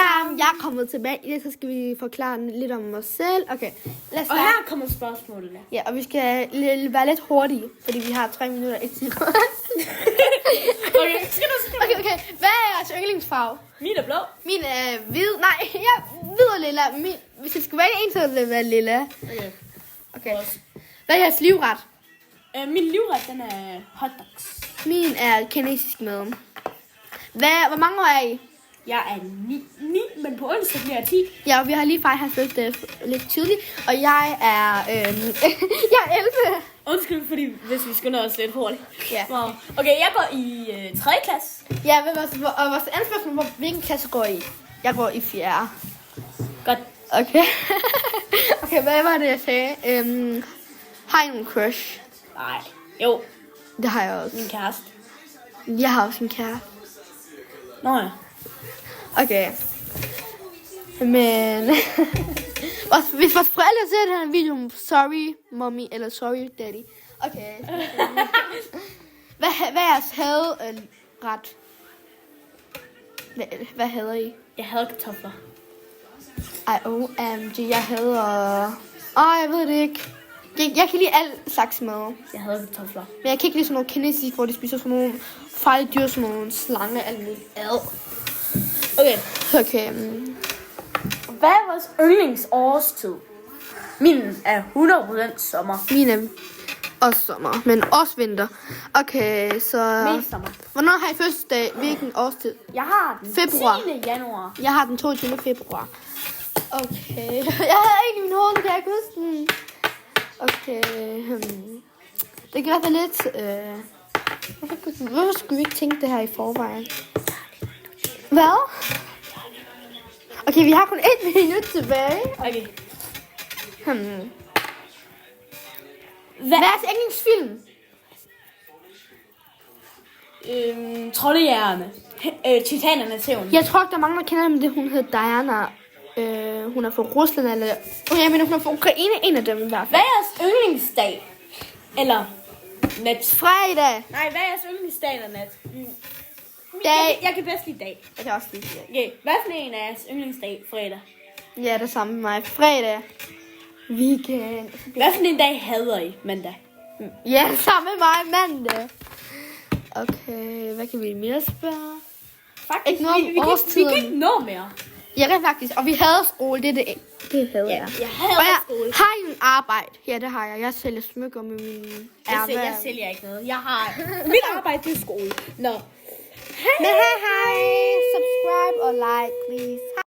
sammen. Jeg er kommet tilbage. I det, så skal vi forklare lidt om os selv. Okay, lad os Og her kommer spørgsmålene. Ja, og vi skal være lidt hurtige, fordi vi har 3 minutter i tid. Okay, Okay. Hvad er jeres yndlingsfarve? Min er blå. Min er hvid. Nej, hvid og lilla. Hvis det skulle være en, så ville det være lilla. Okay. Hvad er jeres livret? Min livret, den er hotdogs. Min er kinesisk mad. Hvor mange år er I? Jeg er 9, men på onsdag bliver jeg 10. Ja, og vi har lige fejret hans fødselsdag lidt tidligt. Og jeg er, jeg er 11. Undskyld, fordi hvis vi skynder os lidt hurtigt. Ja. Wow. Okay, jeg går i 3. klasse. Ja, og vores andet spørgsmål, hvilken klasse går I? Jeg går i 4. Godt. Okay. Okay, hvad var det, jeg sagde? Har I nogen crush? Nej. Jo, Det har jeg også. min kæreste. Jeg har også en kæreste. Nå ja. Okay. Men hvis vores forældre ser den her video, sorry mommy eller sorry daddy. Okay. Hvad er jeres hadret? Hvad hader I? Jeg havde kartofler. OMG, jeg hader... jeg ved det ikke. Jeg kan lide al slags mad. Jeg havde kartofler. Men jeg kan ikke lide sådan noget kinesisk, hvor de spiser sådan nogle farlige dyr, sådan nogle slange, alt muligt. Okay. Okay. Hvad er vores yndlingsårstid? Min er 100% sommer. Min er også sommer, men også vinter. Okay, så... Mest sommer. Hvornår har I fødselsdag? Hvilken årstid? Jeg har den Februar. 10. januar. Jeg har den 22. februar. Okay. Jeg havde ikke i min hoved, kan jeg ikke huske den. Okay. Det kan være lidt... Hvorfor skulle vi ikke tænke det her i forvejen? Hvad? Okay, vi har kun 1 minut tilbage. Okay. Hvad er jeres yndlingsfilm? Troldejægerne. Titanernes hævn. Jeg tror ikke, der er mange, der kender dem. Hun hedder Diana. Hun er fra Rusland, eller... Jeg mener, hun er fra Ukraine. En af dem i hvert fald. Hvad er jeres yndlingsdag? Eller nat? Fredag. Nej, hvad er jeres yndlingsdag eller nat? Dag. Jeg kan bedst lide dag. Jeg kan også lide det. Okay, hvad for en er jeres yndlingsdag? Fredag. Ja, det samme med mig. Fredag. Weekend. Hvad for en dag hader I? Mandag. Ja, samme med mig. Mandag. Okay, hvad kan vi mere spørge? Faktisk, Ikke noget om vi kan årstiden. ikke nå mere. Ja, det er faktisk. Og vi havde skole. Det havde jeg. Jeg hader Og skole. har I en arbejde? Ja, det har jeg. Jeg sælger smykker med min Jeg sælger ikke noget. Jeg har... Mit arbejde, det er skole. Nå. Men hej. Subscribe og like, please.